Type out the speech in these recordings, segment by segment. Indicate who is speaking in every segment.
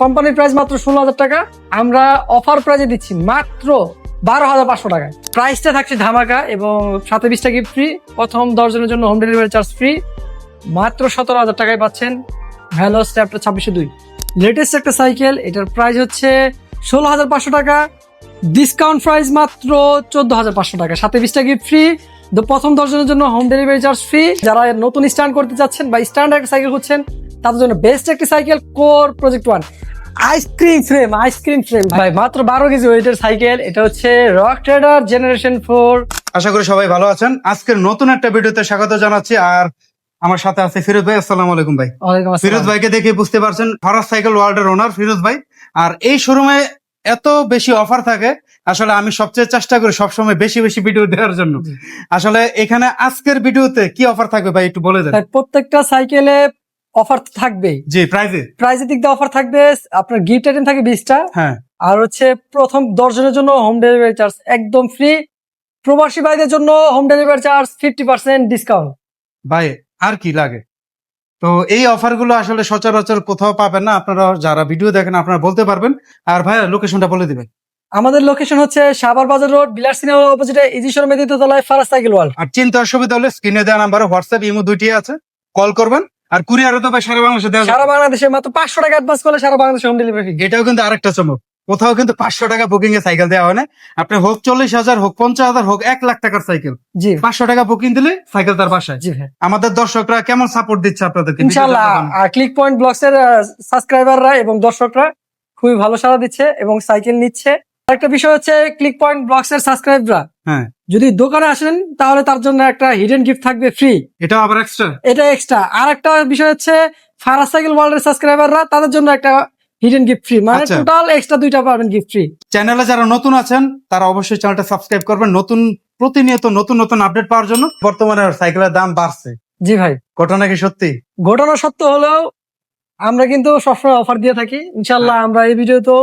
Speaker 1: কোম্পানির প্রাইস মাত্র 16,000 টাকা, আমরা অফার প্রাইজে দিচ্ছি মাত্র 12,500 টাকায়। প্রাইসটা থাকছে ধামাকা এবং সাথে 20টা গিফট ফ্রি। প্রথম 10 জনের জন্য হোম ডেলিভারি চার্জ ফ্রি। মাত্র 17,000 টাকায় পাচ্ছেন ভ্যালোস র্যাপটর 2602। লেটেস্ট একটা সাইকেল, এটার প্রাইস হচ্ছে 16,500 টাকা, ডিসকাউন্ট প্রাইস মাত্র 14,500 টাকা, সাথে 20টা গিফট ফ্রি। প্রথম 10 জনের জন্য হোম ডেলিভারি চার্জ ফ্রি। যারা নতুন স্টার্ট করতে চাচ্ছেন বা স্ট্যান্ডার্ড একটা সাইকেল খুঁজছেন তাদের জন্য বেস্ট একটি cycle core project 1 ice cream frame ভাই, মাত্র 12 কেজি ওয়েটের সাইকেল। এটা হচ্ছে রক ট্রেডার জেনারেশন 4।
Speaker 2: আশা করি সবাই ভালো আছেন। আজকের নতুন একটা ভিডিওতে স্বাগত জানাচ্ছি। আর আমার সাথে আছে ফিরোজ ভাই। আসসালামু আলাইকুম ভাই।
Speaker 1: ওয়ালাইকুম আসসালাম।
Speaker 2: ফিরোজ ভাইকে দেখে বুঝতে পারছেন ফরাজ সাইকেল ওয়ার্ল্ডের ওনার ফিরোজ ভাই। আর এই শোরুমে এত বেশি অফার থাকে, আসলে আমি সবচেয়ে চেষ্টা করি সবসময় বেশি বেশি ভিডিও দেওয়ার জন্য। আসলে এখানে আজকের ভিডিওতে কি অফার থাকবে ভাই একটু বলে দেন।
Speaker 1: প্রত্যেকটা সাইকেলে অফার থাকবে।
Speaker 2: জি,
Speaker 1: প্রাইজের দিক দিয়ে অফার থাকবে। আপনার গিফট আইটেম থাকে 20টা।
Speaker 2: হ্যাঁ,
Speaker 1: আর হচ্ছে প্রথম 10 জনের জন্য হোম ডেলিভারি চার্জ একদম ফ্রি। প্রবাসী ভাইদের জন্য হোম ডেলিভারি চার্জ 50% ডিসকাউন্ট।
Speaker 2: ভাই আর কি লাগে। তো এই অফার গুলো আসলে সচরাচর কোথাও পাবেন না। আপনারা যারা ভিডিও দেখেন আপনারা বলতে পারবেন। আর ভাই লোকেশনটা বলে দিবেন।
Speaker 1: আমাদের লোকেশন হচ্ছে সাভার বাজার রোড, বিলাস সিনেমা অপোজিটে ইজি শোরুমের দ্বিতীয়তলায় ফারাজ সাইকেল ওয়ার্ল্ড।
Speaker 2: আর চিন্তা অসুবিধা হলে স্ক্রিনে দেওয়া নাম্বারে হোয়াটসঅ্যাপ ইমো দুইটি আছে, কল করবেন। আর কুরিয়ারও তো ভাই সারা বাংলাদেশে দেওয়া
Speaker 1: সারা বাংলাদেশে মাত্র 500 টাকা অ্যাডভান্স করলে সারা বাংলাদেশে হোম ডেলিভারি।
Speaker 2: এটাও কিন্তু আরেকটা চমক, কোথাও কিন্তু 500 টাকা বুকিং এ সাইকেল দেওয়া হয় না। আপনি হোক 40,000 হোক 50,000 হোক 1,00,000 টাকার সাইকেল,
Speaker 1: জি
Speaker 2: 500 টাকা বুকিং দিলে সাইকেল তার বাসায়।
Speaker 1: জি ভাই,
Speaker 2: আমাদের দর্শকরা কেমন সাপোর্ট দিচ্ছে আপনাদেরকে?
Speaker 1: ইনশাআল্লাহ ক্লিক পয়েন্ট ব্লগস এর সাবস্ক্রাইবাররা এবং দর্শকরা খুবই ভালো সাড়া দিচ্ছে এবং সাইকেল নিচ্ছে। আরেকটা বিষয় হচ্ছে ক্লিক পয়েন্ট ব্লগস এর সাবস্ক্রাইবাররা
Speaker 2: হ্যাঁ,
Speaker 1: যদি দোকানে আসেন তাহলে তার জন্য একটা হিডেন গিফট থাকবে ফ্রি।
Speaker 2: এটা আবার এক্সট্রা।
Speaker 1: এটা এক্সট্রা। আর একটা বিষয় হচ্ছে ফারাজ সাইকেল ওয়ার্ল্ড এর সাবস্ক্রাইবাররা তাদের জন্য একটা হিডেন গিফট ফ্রি, মানে
Speaker 2: আচ্ছা।
Speaker 1: টোটাল এক্সট্রা 2টা পাবেন গিফট ফ্রি।
Speaker 2: চ্যানেলে যারা নতুন আছেন তারা অবশ্যই চ্যানেলটা সাবস্ক্রাইব করবেন, প্রতিনিয়ত নতুন নতুন আপডেট পাওয়ার জন্য। বর্তমানে সাইকেলের দাম বাড়ছে।
Speaker 1: জি ভাই,
Speaker 2: ঘটনা কি সত্যি?
Speaker 1: ঘটনা সত্য হলেও আমরা কিন্তু সবসময় অফার দিয়ে থাকি। ইনশাল্লাহ আমরা এই ভিডিওতেও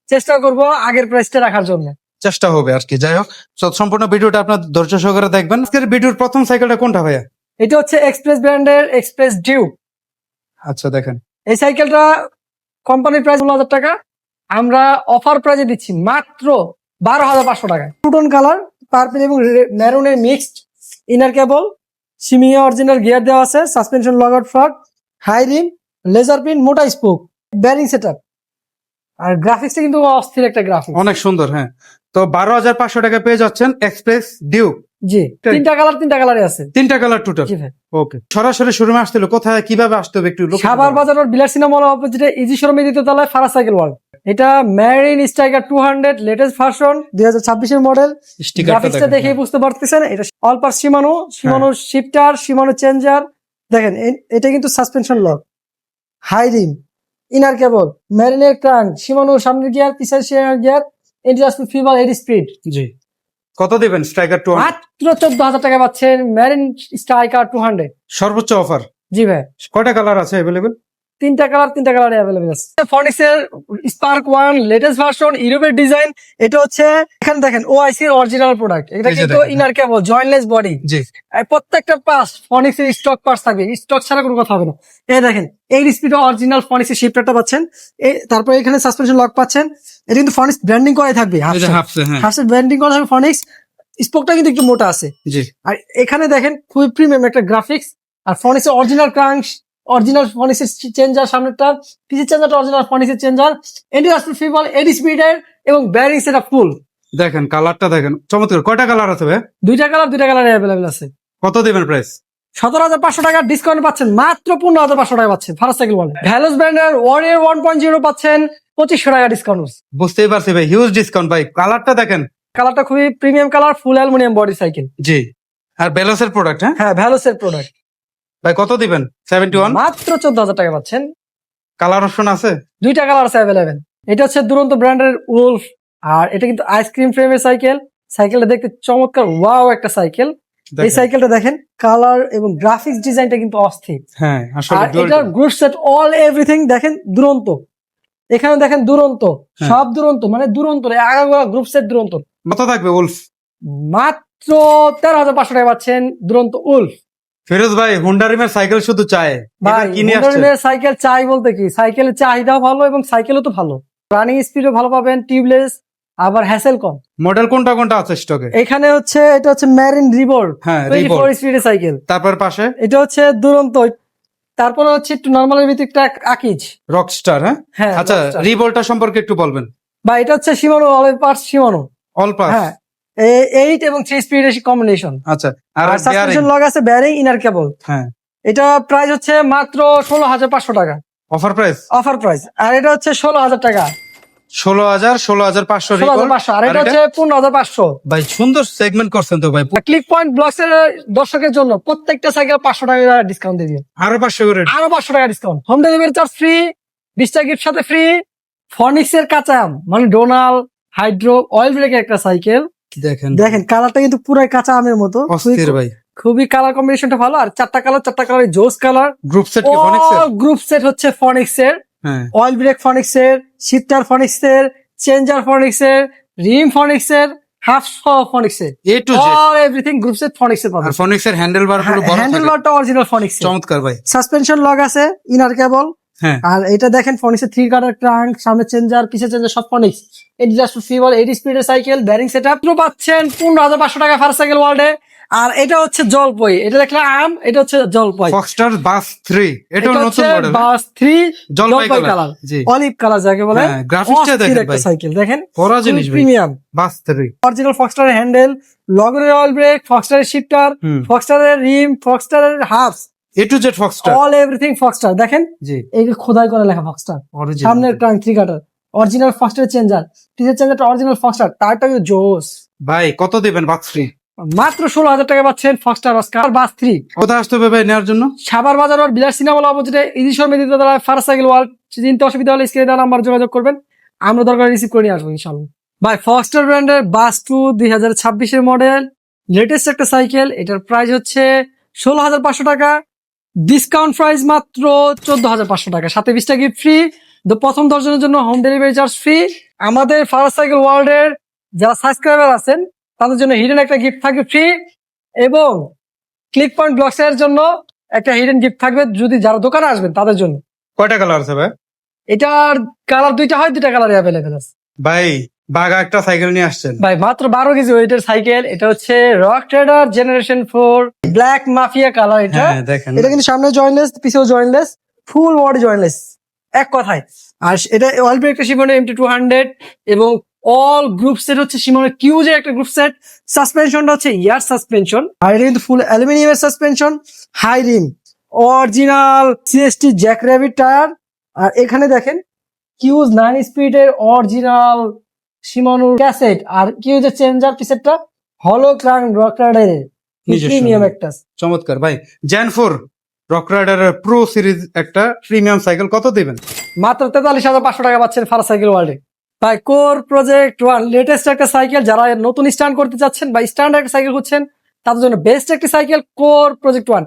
Speaker 1: চেষ্টা করব আগের প্রাইসটা রাখার জন্য।
Speaker 2: চেষ্টা হবে আর কি। যাই হোক, সম্পূর্ণ ভিডিওটা আপনার ধৈর্য সহকারে দেখবেন। আজকের ভিডিওর প্রথম সাইকেলটা কোনটা ভাইয়া?
Speaker 1: এটা হচ্ছে এক্সপ্রেস ব্র্যান্ডের এক্সপ্রেস ডিউক।
Speaker 2: আচ্ছা দেখেন,
Speaker 1: এই সাইকেলটা কোম্পানির প্রাইস 16,000 টাকা, আমরা অফার প্রাইজে দিচ্ছি মাত্র 12,500 টাকায়। টুটন কালার, পার্পল এবং মেরুনের মিক্সড, ইনার কেবল, সিমিয়া অরিজিনাল গিয়ার দেওয়া আছে, সাসপেনশন লগআউট ফ্রগ, হাই রিম, লেজার পিন, মোটা স্পোক, ব্যারিং সেটআপ। আর গ্রাফিক্সটা কিন্তু অস্থির একটা গ্রাফিক্স,
Speaker 2: অনেক সুন্দর। হ্যাঁ, তো 12,500 টাকা পেয়ে যাচ্ছেন এক্সপ্রেস ডিউক।
Speaker 1: জি 3টা কালারে আছে।
Speaker 2: 3টা কালার টোটাল।
Speaker 1: জি ভাই,
Speaker 2: ওকে, সরাসরি শোরুমে আসতে হলে কোথায় কিভাবে আসতে হবে একটু
Speaker 1: সাভার বাজার রোড, বিলাস সিনেমা অপোজিটে ইজি শোরুমের দ্বিতীয়তলায় ফারাজ সাইকেল ওয়ার্ল্ড। এটা মেরিন স্ট্রাইকার 200 লেটেস্ট ভার্সন 2026 এর মডেল। গ্রাফিক্সটা দেখেই বুঝতে পারতেছেন এটা অল পার শিমানো শিফটার, শিমানো চেঞ্জার। দেখেন এটা কিন্তু suspension lock, high rim, inner cable, মেরিনের ক্রাঙ্ক, শিমানো সামনের গিয়ার, পিছনের গিয়ার, ইন্টারন্যাশনাল ফিভার 80 স্পিড।
Speaker 2: জি, কত দিবেন স্ট্রাইকার 200?
Speaker 1: মাত্র 14,000 টাকা পাচ্ছেন মেরিন স্ট্রাইকার 200।
Speaker 2: সর্বোচ্চ অফার।
Speaker 1: জি ভাই,
Speaker 2: কয়টা কালার আছে अवेलेबल?
Speaker 1: 3টা কালার অ্যাভেলেবল আছে। ফনিক্সের স্পার্ক 1 লেটেস্ট ভার্সন, ইউরোপের ডিজাইন। এটা হচ্ছে এখানে দেখেন ওআইসি এর অরিজিনাল প্রোডাক্ট। এটা কিন্তু ইনার কেবল, জয়েন্টলেস বডি।
Speaker 2: জি,
Speaker 1: প্রত্যেকটা পার্টস ফনিক্সের স্টক পার্টস থাকবে, স্টক ছাড়া কোনো কথা হবে না। এই দেখেন এই স্পিড অরিজিনাল ফনিক্সের শিফটারটা পাচ্ছেন। তারপর এখানে সাসপেনশন লক পাচ্ছেন। এটা কিন্তু ফনিক্স ব্র্যান্ডিং করাই থাকবে, হাফসে ব্র্যান্ডিং করা থাকবে ফনিক্স। স্পোকটা কিন্তু একটু মোটা আছে।
Speaker 2: জি,
Speaker 1: আর এখানে দেখেন খুবই প্রিমিয়াম একটা গ্রাফিক্স। আর ফনিক্সের অরিজিনাল ক্রাঙ্ক, অরিজিনাল ফনিক্সের চেঞ্জার সামনেরটা, পিছের চেঞ্জারটা অরিজিনাল ফনিক্সের চেঞ্জার, ইন্টারন্যাশনাল ফিভার 80 স্পিডের এবং ব্যারিং সেটআপ ফুল।
Speaker 2: দেখেন কালারটা দেখেন চমৎকার। কয়টা কালার আছে ভাই?
Speaker 1: 2টা কালার অ্যাভেলেবল আছে।
Speaker 2: কত দিবেন প্রাইস?
Speaker 1: 17,500 টাকা ডিসকাউন্ট পাচ্ছেন, মাত্র 15,500 টাকা পাচ্ছেন ফারাজ সাইকেল ওয়ার্ল্ড। ভ্যালোস ব্র্যান্ডের ওয়ারিয়র 1.0 পাচ্ছেন 2,500 টাকা ডিসকাউন্ট।
Speaker 2: বুঝতেই পারছি ভাই, হিউজ ডিসকাউন্ট ভাই। কালারটা দেখেন,
Speaker 1: কালারটা খুবই premium colour, full aluminium body cycle.
Speaker 2: জি, আর বেলসের প্রোডাক্ট।
Speaker 1: হ্যাঁ ভ্যালোসের প্রোডাক্ট।
Speaker 2: ভাই কত দিবেন? 71।
Speaker 1: মাত্র 14,000 টাকা পাচ্ছেন।
Speaker 2: কালার অপশন আছে?
Speaker 1: 2টা কালার আছে অ্যাভেলেবেল। এটা হচ্ছে দুরন্ত ব্র্যান্ডের উলফ। আর এটা কিন্তু আইসক্রিম ফ্রেমের সাইকেল। সাইকেলটা দেখতে চমৎকার, ওয়াও একটা সাইকেল। এই সাইকেলটা দেখেন কালার এবং গ্রাফিক্স ডিজাইনটা কিন্তু অস্থির।
Speaker 2: হ্যাঁ, আসলে
Speaker 1: আর এটা গ্রুপ সেট অল এভরিথিং দেখেন দুরন্ত। এখানে দেখেন দুরন্ত, সব দুরন্ত, মানে দুরন্ত আগাগোড়া গ্রুপ সেট দুরন্ত।
Speaker 2: কত থাকবে উলফ?
Speaker 1: মাত্র 13,500 টাকা পাচ্ছেন দুরন্ত উলফ।
Speaker 2: ফিরোজ ভাই হুন্ডা রিমের সাইকেল শুধু চায়,
Speaker 1: ভাই
Speaker 2: এবার কি নিয়ে
Speaker 1: Honda
Speaker 2: আসছেন?
Speaker 1: Rim এর সাইকেল চাই বলতে কি, সাইকেলের চাহিদাও ভালো এবং সাইকেলও তো ভালো, রানিং স্পিডও ভালো পাবেন, টিউবলেস, আবার হ্যাসেল কম।
Speaker 2: মডেল কোনটা কোনটা আছে স্টকে?
Speaker 1: এখানে হচ্ছে এটা হচ্ছে মেরিন রিবোল্ট,
Speaker 2: হ্যাঁ
Speaker 1: 24
Speaker 2: রিবোল্ট,
Speaker 1: স্পিডের সাইকেল।
Speaker 2: তারপর পাশে
Speaker 1: এটা হচ্ছে দুরন্ত, তারপরে হচ্ছে একটু নর্মালের ভিতরে একটা আকিজ।
Speaker 2: রকস্টার। হ্যাঁ
Speaker 1: হ্যাঁ
Speaker 2: আচ্ছা,
Speaker 1: Rockstar।
Speaker 2: রিবোল্টটা সম্পর্কে একটু বলবেন।
Speaker 1: বা এটা হচ্ছে শিমানো, অল পার্টস শিমানো।
Speaker 2: All pass.
Speaker 1: হ্যাঁ 8 এবং 3 স্পিডের কম্বিনেশন।
Speaker 2: আচ্ছা, আর
Speaker 1: আর সাসপেনশন
Speaker 2: bearing?
Speaker 1: লগ আছে, বেয়ারিং, ইনার কেবল।
Speaker 2: হ্যাঁ
Speaker 1: এটা প্রাইস হচ্ছে মাত্র 16,500 টাকা,
Speaker 2: অফার প্রাইস
Speaker 1: অফার প্রাইস। আর এটা হচ্ছে 16,000 টাকা,
Speaker 2: 16,500 রিবোল্ট।
Speaker 1: 16,500। আর এটা হচ্ছে 15,500।
Speaker 2: ভাই সুন্দর সেগমেন্ট করছেন তো ভাই,
Speaker 1: ক্লিক পয়েন্ট ব্লগস এর দর্শকের জন্য প্রত্যেকটা সাইকেল 500 টাকা ডিসকাউন্ট দিয়ে দিন,
Speaker 2: আরো 500 করে।
Speaker 1: আরো 500 টাকা discount, home delivery charge free, 20টা গিফট সাথে ফ্রি। ফনিক্স এর কাঁচা আম মানে ডোনাল হাইড্রো অয়েল ব্রেকের একটা সাইকেল।
Speaker 2: দেখেন
Speaker 1: দেখেন কালারটা কিন্তু পুরাই কাঁচা আমের মতো,
Speaker 2: অস্থির ভাই,
Speaker 1: খুবই কালার কম্বিনেশনটা ভালো। আর চারটা কালার জোস কালার।
Speaker 2: গ্রুপ সেট কি ফনিক্স এর?
Speaker 1: গ্রুপ সেট হচ্ছে ফনিক্স এর,
Speaker 2: হ্যাঁ
Speaker 1: অয়েল ব্রেক ফনিক্স এর, শিফটার ফনিক্স এর, চেঞ্জার ফনিক্স এর, রিম ফনিক্স এর, হাফ ফনিক্স এর,
Speaker 2: A to Z.
Speaker 1: All everything group set Phoenix এর পাবেন।
Speaker 2: আর ফনিক্স এর হ্যান্ডেল বার গুলো বড়
Speaker 1: হ্যান্ডেল
Speaker 2: থাকে,
Speaker 1: বারটা অরিজিনাল ফনিক্স এর।
Speaker 2: চমৎকার ভাই।
Speaker 1: সাসপেনশন লগ আছে, ইনার কেবল।
Speaker 2: হ্যাঁ
Speaker 1: আর এটা দেখেন ফনিক্স এর 3 কাটার ট্রাঙ্ক, সামনে চেঞ্জার, পিছে চেঞ্জার, সব ফনিক্স। এটি জাস্ট ফিবল 80 স্পিডের সাইকেল, ব্যারিং সেটআপ পাচ্ছেন 15,500 টাকা ফার্স্ট সাইকেল ওয়ার্ল্ডে। আর এটা হচ্ছে জলপই, এটা দেখলাম আম, এটা হচ্ছে জলপই।
Speaker 2: ফক্সটার বাস 3, এটাও
Speaker 1: এটা
Speaker 2: নতুন
Speaker 1: হচ্ছে
Speaker 2: মডেল।
Speaker 1: বাস 3
Speaker 2: জলপাই
Speaker 1: জলপাই
Speaker 2: কালার।
Speaker 1: কালার,
Speaker 2: জি
Speaker 1: অলিভ কালার যাকে বলে।
Speaker 2: হ্যাঁ, গ্রাফিক্সটা
Speaker 1: অস্থির
Speaker 2: দেখেন
Speaker 1: একটা
Speaker 2: ভাই,
Speaker 1: সাইকেল দেখেন,
Speaker 2: পড়া জিনিস ভাই।
Speaker 1: প্রিমিয়াম।
Speaker 2: বাস 3
Speaker 1: অরিজিনাল ফক্সটারের হ্যান্ডেল, লগরের অয়েল ব্রেক, ফক্সটারের শিফটার, ফক্সটারের রিম, ফক্সটারের hubs,
Speaker 2: A to Z Foxter.
Speaker 1: All everything Foxter. দেখেন
Speaker 2: জি
Speaker 1: এই যে খোদাই করে লেখা ফক্সটার,
Speaker 2: অরিজিনাল।
Speaker 1: সামনের ট্রাঙ্ক 3 কাটার, অরিজিনাল ফক্সটারের চেঞ্জার, পিছের চেঞ্জারটা অরিজিনাল ফক্সটার, টায়ারটা জোস।
Speaker 2: ভাই কত দিবেন বাস 3?
Speaker 1: মাত্র 16,000 টাকা পাচ্ছেন ফক্সটার অস্কার বাস 3।
Speaker 2: কোথায় আসতে হবে ভাই নেওয়ার জন্য?
Speaker 1: সাভার বাজার আর বিলাস সিনেমা অপোজিটে ইজি শর্মে দিতে দ্বারা ফার্স্ট সাইকেল ওয়ার্ল্ড। চিনতে অসুবিধা হলে স্ক্রিনে দেওয়া নাম্বার যোগাযোগ করবেন, আমরা দরকার রিসিভ করে নিয়ে আসবো ইনশাল্লাহ। ভাই ফক্সটার ব্র্যান্ডের বাস 2 2026 মডেল, লেটেস্ট একটা সাইকেল। এটার প্রাইস হচ্ছে 16,500 টাকা, ডিসকাউন্ট প্রাইস মাত্র 14,500 টাকা, সাথে 20টা গিফট ফ্রি। প্রথম 10 জনের জন্য হোম ডেলিভারি চার্জ ফ্রি। আমাদের ফার্স্ট সাইকেল ওয়ার্ল্ড এর যারা সাবস্ক্রাইবার আছেন তাদের জন্য হিডেন একটা গিফট থাকবে ফ্রি, এবং ক্লিক পয়েন্ট ব্লগস এর জন্য একটা হিডেন গিফট থাকবে যদি যারা দোকানে আসবেন তাদের জন্য।
Speaker 2: কয়টা কালার আছে ভাই?
Speaker 1: এটার কালার দুইটা হয়, দুইটা কালার অ্যাভেলেবেল আছে।
Speaker 2: ভাই বাগা একটা সাইকেল নিয়ে আসছেন
Speaker 1: ভাই মাত্র 12 কেজি ওয়েটের সাইকেল। এটা হচ্ছে Rock Trader generation 4 black mafia colour. এটা
Speaker 2: হ্যাঁ দেখেন,
Speaker 1: এটা কিন্তু সামনে জয়েন্টলেস, পিছেও জয়েন্টলেস, ফুল বডি জয়েন্টলেস এক কথায়। আর এটা অয়েল ব্রেকটা শিমনের MT200 এবং অল গ্রুপ সেট হচ্ছে শিমনের কিউজের একটা গ্রুপ সেট। সাসপেনশনটা হচ্ছে ইয়ার সাসপেনশন, আর এটা কিন্তু ফুল অ্যালুমিনিয়ামের suspension, high rim, original CST Jack Rabbit tyre. আর এখানে দেখেন কিউজ 9 স্পিডের অরিজিনাল শিমানোর ক্যাসেট, আর কিউজের চেঞ্জার পিসেটটা হলো ক্রাং রকরাডের
Speaker 2: নিজস্ব।
Speaker 1: প্রিমিয়াম একটা।
Speaker 2: চমৎকার ভাই। Gen 4 Rock Rider pro series একটা প্রিমিয়াম সাইকেল, কত দিবেন?
Speaker 1: মাত্র 43,500 টাকা পাচ্ছেন ফার্স্ট সাইকেল ওয়ার্ল্ডে। ভাই কোর প্রজেক্ট 1 লেটেস্ট একটা সাইকেল, যারা নতুন স্ট্যান্ড করতে চাচ্ছেন বা স্ট্যান্ডার্ড একটা সাইকেল খুঁজছেন তাদের জন্য বেস্ট একটা cycle core project 1।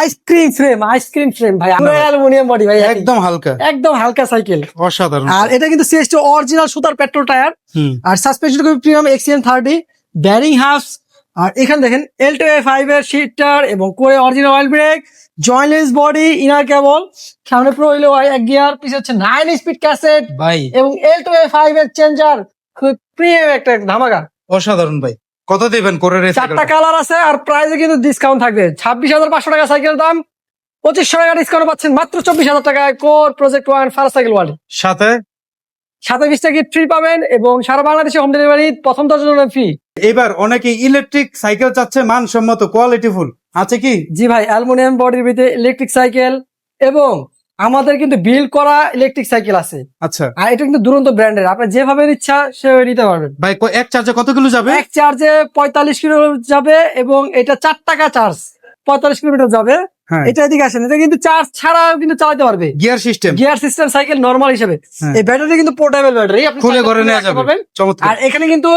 Speaker 1: Ice cream frame ভাই, অ্যালুমিনিয়াম বডি ভাই,
Speaker 2: একদম হালকা,
Speaker 1: একদম হালকা সাইকেল।
Speaker 2: অসাধারণ।
Speaker 1: আর এটা কিন্তু সিএসটি অরিজিনাল সুতার পেট্রোল টায়ার। আর সাসপেনশন খুবই প্রিমিয়াম XCM 30, ব্যারিং হাফস। আর এখানে দেখেন L2A5 এর শিফটার এবং কোরে original oil brake, jointless body, inner cable, সামনে প্রো হইলো এক গিয়ার, পিছে হচ্ছে 9 স্পিড ক্যাসেট
Speaker 2: ভাই
Speaker 1: এবং L2A5 এর চেঞ্জার। খুব প্রিমিয়াম একটা ধামাকা।
Speaker 2: অসাধারণ ভাই, কত দিবেন কোরের এই
Speaker 1: চারটা
Speaker 2: সাইকেলটা?
Speaker 1: কালার আছে, আর প্রাইসে কিন্তু ডিসকাউন্ট থাকবে। 26,500 টাকা সাইকেল দাম, 2500 টাকা ডিসকাউন্ট পাচ্ছেন মাত্র 24,000 টাকায় core project 1 first cycle world.
Speaker 2: সাথে
Speaker 1: 20টা গিফট ফ্রি পাবেন এবং সারা বাংলাদেশে হোম ডেলিভারি প্রথম 10 জনের ফ্রি।
Speaker 2: এবার অনেকে ইলেকট্রিক সাইকেল চাচ্ছে মানসম্মত, কোয়ালিটিফুল, আছে কি?
Speaker 1: জি ভাই, অ্যালুমিনিয়াম বডির ভিতরে ইলেকট্রিক সাইকেল, এবং আমাদের কিন্তু বিল্ড করা ইলেকট্রিক সাইকেল আছে।
Speaker 2: আচ্ছা
Speaker 1: আর এটা কিন্তু দুরন্ত ব্র্যান্ডের, আপনি যেভাবে ইচ্ছা সেভাবে নিতে পারবেন।
Speaker 2: ভাই, এক চার্জে কত কিলো যাবে?
Speaker 1: এক চার্জে 45 কিলো যাবে, এবং এটা 4 টাকা চার্জ 45 কিলোমিটার যাবে।
Speaker 2: হ্যাঁ।
Speaker 1: এটা এদিকে আসেন, এটা কিন্তু চার্জ ছাড়াও কিন্তু চালাতে পারবে,
Speaker 2: gear system,
Speaker 1: gear system cycle normal হিসেবে।
Speaker 2: হ্যাঁ।
Speaker 1: এই ব্যাটারি কিন্তু পোর্টেবল ব্যাটারি, আপনি
Speaker 2: খুলে
Speaker 1: চাইলে
Speaker 2: ঘরে
Speaker 1: খুলে
Speaker 2: নেওয়া
Speaker 1: রাখতে
Speaker 2: যাবে।
Speaker 1: পারবেন।
Speaker 2: চমৎকার।
Speaker 1: আর এখানে কিন্তু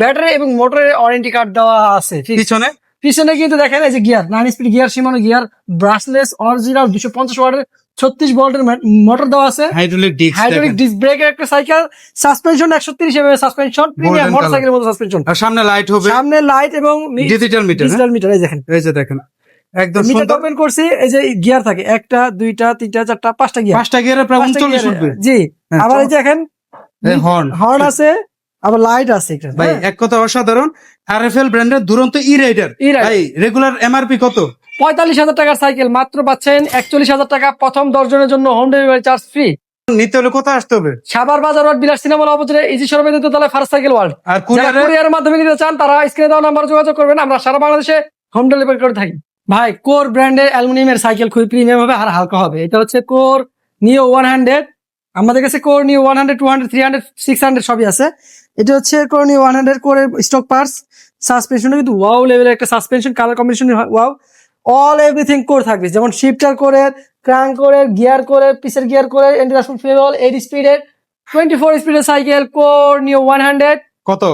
Speaker 1: ব্যাটারি এবং মোটরের ওয়ারেন্টি কার্ড দেওয়া আছে।
Speaker 2: পিছনে
Speaker 1: পিছনে কিন্তু দেখেন এই যে gear 9 speed gear, সীমানো gear, brushless original 250 ওয়াটের 36 ভোল্টের মোটর দেওয়া আছে।
Speaker 2: হাইড্রোলিক ডিস্ক,
Speaker 1: হাইড্রোলিক ডিস্ক ব্রেকের একটা cycle, suspension 130 mm suspension, premium
Speaker 2: Golden
Speaker 1: মোটরসাইকেলের মতো সাসপেনশন।
Speaker 2: আর সামনে লাইট হবে,
Speaker 1: সামনে লাইট এবং
Speaker 2: ডিজিটাল মিটার।
Speaker 1: ডিজিটাল মিটার, এই দেখেন।
Speaker 2: এই যে দেখেন, একদম
Speaker 1: মিটার
Speaker 2: সুন্দর।
Speaker 1: ওপেন করছি, এই যে গিয়ার থাকে 1টা 2টা 3টা 4টা 5টা গিয়ার,
Speaker 2: 5টা গিয়ারে প্রায় 39 উঠবে।
Speaker 1: জি।
Speaker 2: হ্যাঁ,
Speaker 1: আবার এই যে দেখেন
Speaker 2: হর্ন
Speaker 1: হর্ন আছে, আবার লাইট আছে এখানে,
Speaker 2: ভাই,
Speaker 1: হ্যাঁ।
Speaker 2: এক কথা অসাধারণ। আরএফএল ব্র্যান্ডের দুরন্ত ই রাইডার
Speaker 1: E-Rider।
Speaker 2: ভাই, রেগুলার এমআরপি কত?
Speaker 1: 45,000 টাকার সাইকেল মাত্র পাচ্ছেন 41,000 টাকা, প্রথম 10 জনের জন্য হোম ডেলিভারি চার্জ ফ্রি।
Speaker 2: নিতে হলে কোথায় আসতে হবে?
Speaker 1: সাভার বাজার রোড, বিলাস সিনেমা অপোজিটে ইজি শোরুমে দ্বিতীয়তলায় ফার্স্ট সাইকেল ওয়ার্ল্ড।
Speaker 2: আর
Speaker 1: যারা কুরিয়ারের মাধ্যমে নিতে চান তারা স্ক্রিনে দেওয়া নাম্বারে যোগাযোগ করবেন, আমরা সারা বাংলাদেশে হোম ডেলিভারি করে থাকি। ভাই, কোর ব্র্যান্ডের অ্যালুমিনিয়ামের সাইকেল খুবই প্রিমিয়াম হবে আর হালকা হবে। এটা হচ্ছে কোর নিও 100। আমাদের কাছে কোর নিও 100, 200, 300, 600 সবই আছে। এটা হচ্ছে কোর নিও 100 কোরের স্টক পার্টস। সাসপেনশনটা কিন্তু ওয়াও লেভেলের একটা suspension, colour combination wow, all everything core থাকবে, যেমন শিফটার কোরের, ক্রাঙ্ক কোরের, গিয়ার কোরের, পিসের গিয়ার কোরের, এন্টিরাসফুল ফিউল, 8 স্পিডের, 24 স্পিডের সাইকেল কোর নিও 100
Speaker 2: কত?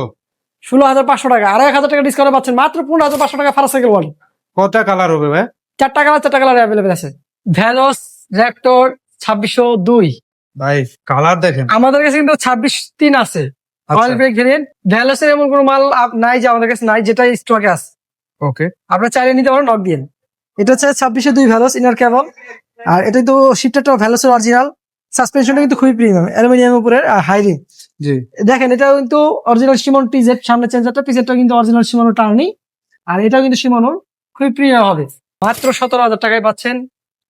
Speaker 1: 16,500 টাকা। 2,500 টাকা ডিসকাউন্ট পাচ্ছেন মাত্র 15,500 টাকা ফার্স্ট সাইকেল ওয়ার্ল্ড।
Speaker 2: কটা কালার হবে ভাই?
Speaker 1: 4টা কালার অ্যাভেলেবেল আছে। ভ্যালোস র্যাপটর 2602।
Speaker 2: ভাই কালার দেখেন।
Speaker 1: আমাদের কাছে কিন্তু 26-3 আছে
Speaker 2: আচ্ছা।
Speaker 1: Oil brake variant. ভ্যালোসের এমন কোনো মাল নাই যে আমাদের কাছে নাই, যেটা স্টকে আছে।
Speaker 2: ওকে,
Speaker 1: আপনারা চাইলে নিতে পারেন, নক দিয়ে। এটা হচ্ছে 2602 ভ্যালোস ইনার কেবল। আর এটা তো শিফটারটা ভ্যালোসের অরিজিনাল। সাসপেনশনটা কিন্তু খুবই প্রিমিয়াম, অ্যালুমিনিয়ামের উপরে হাইরিং।
Speaker 2: জি।
Speaker 1: দেখেন, এটা কিন্তু অরিজিনাল শিমনো টিজেড, সামনে চেঞ্জারটা, পিছেরটা কিন্তু অরিজিনাল শিমনো টার্নি। আর এটাও কিন্তু শিমনো, খুবই প্রিমিয়াম হবে। মাত্র 17,000 টাকায় পাচ্ছেন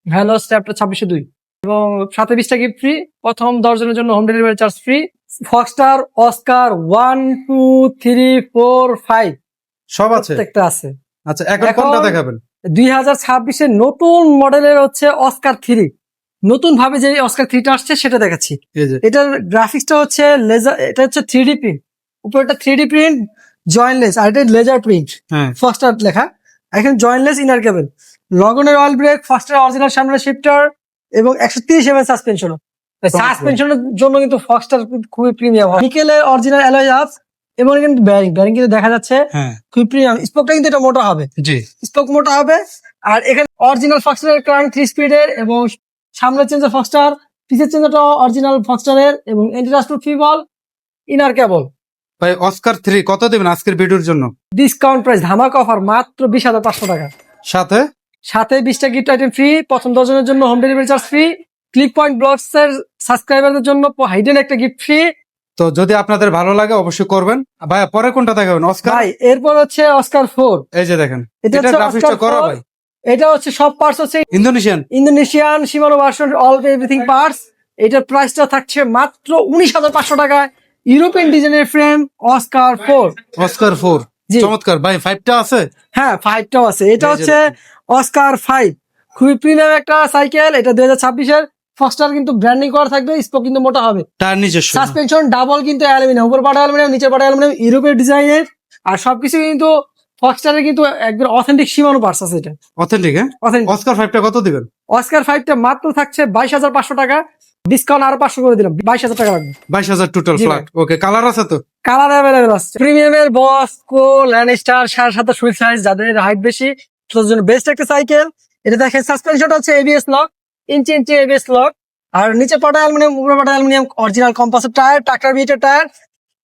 Speaker 1: ভ্যালোস র্যাপটর 2602 এবং সাথে 20টা গিফট ফ্রি। প্রথম 10 জনের জন্য home delivery charge free. Foxter, Oscar 1, 2, 3, 4, 5
Speaker 2: সব আছে।
Speaker 1: প্রত্যেকটা আছে।
Speaker 2: আচ্ছা, এখন
Speaker 1: এখন
Speaker 2: কোনটা দেখাবেন?
Speaker 1: 2026-এর নতুন মডেলের হচ্ছে অস্কার 3। নতুন ভাবে যে অস্কার 3টা আসছে সেটা দেখাচ্ছি।
Speaker 2: এই যে
Speaker 1: এটার গ্রাফিক্সটা হচ্ছে লেজার, এটা হচ্ছে 3D প্রিন্ট, উপরটা 3D প্রিন্ট জয়েন্টলেস, আর এটা লেজার প্রিন্ট।
Speaker 2: হ্যাঁ,
Speaker 1: ফাস্টার লেখা, এখন জয়েন্টলেস ইনার কেবল, লগনের অয়েল ব্রেক, ফাস্টার অরিজিনাল সামনে শিফটার এবং 130 mm সাসপেনশন। সাসপেনশনের জন্য কিন্তু ফাস্টার খুবই প্রিমিয়াম হয়। নিকেলের অরিজিনাল অ্যালয় হাফ এবং কিন্তু ব্যারিং কিন্তু দেখা যাচ্ছে
Speaker 2: হ্যাঁ,
Speaker 1: খুবই প্রিমিয়াম। স্পোকটা কিন্তু এটা মোটা হবে,
Speaker 2: জি।
Speaker 1: স্পোক মোটা হবে। আর এখানে অরিজিনাল ফক্সটারের ক্রাঙ্ক 3 স্পিডের এবং সামনের চেঞ্জার ফক্সটার, পিছের চেঞ্জারটা অরিজিনাল ফক্সটারের এবং এন্টিরাস্টুল ফিবল ইনার কেবল।
Speaker 2: ভাই অস্কার 3 কত দিবেন আজকের ভিডিওর জন্য?
Speaker 1: ডিসকাউন্ট প্রাইস, ধামাকা অফার, মাত্র 20,500 টাকা।
Speaker 2: সাথে
Speaker 1: সাথে 20টা গিফট আইটেম ফ্রি, প্রথম 10 জনের জন্য home delivery charge free, click point blogs এর সাবস্ক্রাইবারদের জন্য হাইডেন একটা গিফট ফ্রি।
Speaker 2: তো যদি আপনাদের ভালো লাগে অবশ্যই করবেন। ভাই পরে কোনটা দেখাবেন? অস্কার।
Speaker 1: ভাই এরপর হচ্ছে অস্কার 4।
Speaker 2: এই যে দেখেন,
Speaker 1: এটা
Speaker 2: এটা
Speaker 1: হচ্ছে
Speaker 2: গ্রাফিক্সটা
Speaker 1: অস্কার
Speaker 2: করা
Speaker 1: 4।
Speaker 2: ভাই।
Speaker 1: এটা হচ্ছে সব পার্টস হচ্ছে
Speaker 2: Indonesian
Speaker 1: শিমানো version, all everything parts. এটার প্রাইসটা থাকছে মাত্র 19,500 টাকায়। ইউরোপিয়ান ডিজাইনের ফ্রেম অস্কার 4।
Speaker 2: অস্কার 4
Speaker 1: জি।
Speaker 2: চমৎকার ভাই। 5টা আছে?
Speaker 1: হ্যাঁ, 5টাও আছে। এটা
Speaker 2: এই যে
Speaker 1: হচ্ছে অস্কার 5, খুবই প্রিমিয়াম একটা সাইকেল। এটা 2026-এর। ফার্স্টার কিন্তু ব্র্যান্ডিং করা থাকবে, স্পোক কিন্তু মোটা হবে।
Speaker 2: তার নিজস্ব
Speaker 1: সাসপেনশন ডাবল কিন্তু অ্যালুমিনিয়াম, উপর পাটা অ্যালুমিনিয়াম, নিচের পাটা অ্যালুমিনিয়াম, ইউরোপের ডিজাইনের। আর সবকিছু কিন্তু ফক্সটারের কিন্তু একদম অথেন্টিক শিমানো পার্টস আছে। এটা
Speaker 2: অথেন্টিক। হ্যাঁ,
Speaker 1: অথেন্টিক।
Speaker 2: অস্কার 5টা কত দিবেন?
Speaker 1: অস্কার 5টা মাত্র থাকছে 22,500 টাকা। ডিসকাউন্ট আরো 500 করে দিলাম, 22,000 টাকা লাগবে।
Speaker 2: 22,000 টোটাল
Speaker 1: জি
Speaker 2: ফ্ল্যাট। ওকে, কালার আছে তো?
Speaker 1: কালার অ্যাভেলেবেল আছে। প্রিমিয়ামের বস, কো, ল্যান্ডস্টার 7.5 সুইট সাইজ, যাদের হাইট বেশি তাদের জন্য বেস্ট একটা সাইকেল। এটা দেখেন, সাসপেনশনটা হচ্ছে ABS lock, inch ABS lock. আর নিচে পাটা অ্যালুমিনিয়াম, উপরে পাটা aluminium, original composite tyre, tractor বিটের টায়ার।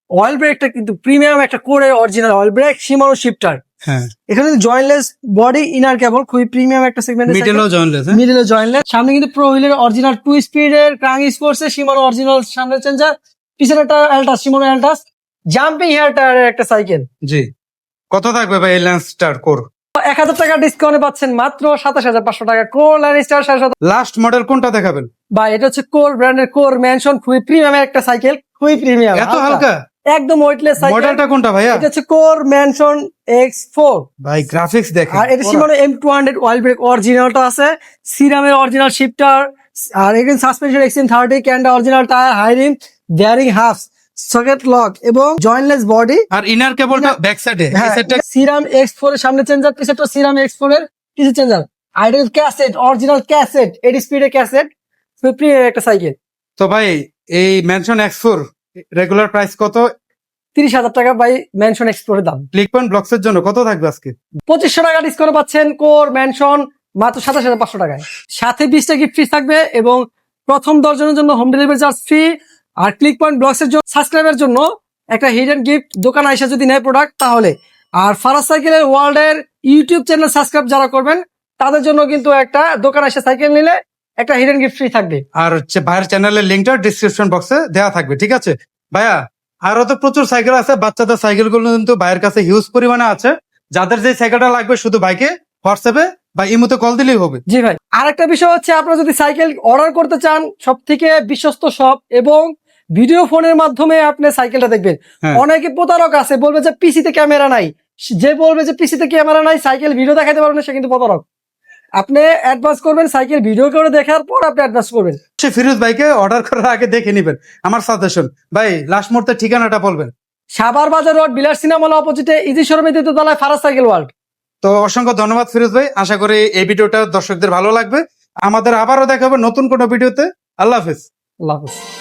Speaker 1: অয়েল ব্রেকটা কিন্তু প্রিমিয়াম একটা কোরে original oil brake, Shimano shifter.
Speaker 2: হ্যাঁ,
Speaker 1: এখানে জয়েন্টলেস বডি ইনার কেবল, খুবই প্রিমিয়াম একটা সেগমেন্টের
Speaker 2: মিডলও জয়েন্টলেস।
Speaker 1: মিডলে জয়েন্টলেস। সামনে কিন্তু প্রো হুইলের অরিজিনাল 2 স্পিডের ক্রাঙ্ক স্পোর্টস শিমানো অরিজিনাল সামনের চেঞ্জার, পিছনে একটা অ্যালটাস, শিমানো অ্যালটাস, জাম্পিং হেয়ার টায়ারের একটা সাইকেল।
Speaker 2: জি। কত থাকবে ভাই এই ল্যান্ডস্টার কোর?
Speaker 1: 1,000 টাকা ডিসকাউন্টে পাচ্ছেন মাত্র 27,500 টাকা। কোর ল্যান্ডস্টার 7,500।
Speaker 2: লাস্ট মডেল কোনটা দেখাবেন?
Speaker 1: বা এটা হচ্ছে কোর ব্র্যান্ডের কোর ম্যানশন, খুবই প্রিমিয়াম একটা সাইকেল, খুবই প্রিমিয়াম,
Speaker 2: এত হালকা?
Speaker 1: একদম ওয়েটলেস সাইকেল।
Speaker 2: মডেলটা কোনটা ভাইয়া?
Speaker 1: এটা হচ্ছে কোর ম্যানশন X4।
Speaker 2: ভাই গ্রাফিক্স দেখেন।
Speaker 1: আর এটা শিমানো M200 অয়েল ব্রেক অরিজিনালটা আছে, সিরামের অরিজিনাল শিফটার। আর এখানে suspension XM30, Kenda original tyre, high rim, bearing hub, socket lock এবং জয়েন্টলেস বডি।
Speaker 2: আর ইনার কেবলটা ব্যাক সাইডে। এই সাইডটা
Speaker 1: সিরাম X4 এর সামনে চেঞ্জার, পিছেরটা সিরাম X4 এর পিছে চেঞ্জার। আর এটা ক্যাসেট, অরিজিনাল ক্যাসেট, 8 স্পিডের ক্যাসেট, প্রিমিয়াম একটা সাইকেল।
Speaker 2: তো ভাই এই মেনশন X4 রেগুলার প্রাইস কত?
Speaker 1: 30,000 টাকা বাই ম্যানশন এক্সপ্লোরের দাম।
Speaker 2: ক্লিক পয়েন্ট ব্লগস এর জন্য কত থাকবে আজকে?
Speaker 1: 2500 টাকা ডিসকাউন্ট পাচ্ছেন কোর ম্যানশন মাত্র 27,500 টাকায়। সাথে 20টা গিফট ফ্রি থাকবে এবং প্রথম 10 জনের জন্য হোম ডেলিভারি চার্জ ফ্রি। আর ক্লিক পয়েন্ট ব্লগস এর জন্য সাবস্ক্রাইবের জন্য একটা হিডেন গিফট, দোকান আইসা যদি নেয় প্রোডাক্ট তাহলে। আর ফারাজ সাইকেলের ওয়ার্ল্ড এর ইউটিউব চ্যানেল সাবস্ক্রাইব যারা করবেন তাদের জন্য কিন্তু একটা দোকান এসে সাইকেল নিলে একটা হিডেন গিফট ফ্রি থাকবে।
Speaker 2: আর হচ্ছে ভাইয়ের চ্যানেলের লিঙ্কটা ডিসক্রিপশন বক্সে দেওয়া থাকবে, ঠিক আছে ভাইয়া? আরো তো প্রচুর সাইকেল আছে, বাচ্চাদের সাইকেল গুলো কিন্তু ভাইয়ের কাছে হিউজ পরিমাণে আছে। যাদের যে সাইকেলটা লাগবে শুধু ভাইকে হোয়াটসঅ্যাপে বা ইমোতে কল দিলেই হবে।
Speaker 1: জি ভাই, আরেকটা বিষয় হচ্ছে আপনারা যদি সাইকেল অর্ডার করতে চান, সব থেকে বিশ্বস্ত শপ এবং ভিডিও ফোনের মাধ্যমে আপনি সাইকেলটা দেখবেন।
Speaker 2: হ্যাঁ।
Speaker 1: অনেকে প্রতারক আছে, বলবে যে পিসিতে ক্যামেরা নাই, যে বলবে যে পিসিতে ক্যামেরা নাই সাইকেল ভিডিও দেখাতে পারবেন না, সে কিন্তু প্রতারক। আপনি অ্যাডভান্স করবেন, সাইকেল ভিডিও করে দেখার পর আপনি অ্যাডভান্স করবেন।
Speaker 2: সে ফিরোজ ভাইকে অর্ডার করার আগে দেখে নেবেন, আমার সাজেশন। ভাই লাস্ট মুহূর্তে ঠিকানাটা বলবেন।
Speaker 1: সাভার বাজার রোড, বিলাস সিনেমা হল অপোজিটে, ইজি শোরুমের দ্বিতীয় তলায়, ফারাজ সাইকেল ওয়ার্ল্ড।
Speaker 2: তো অসংখ্য ধন্যবাদ ফিরোজ ভাই, আশা করি এই ভিডিওটা দর্শকদের ভালো লাগবে। আমাদের আবারও দেখা হবে নতুন কোনো ভিডিওতে। আল্লাহ হাফেজ।
Speaker 1: আল্লাহ হাফেজ।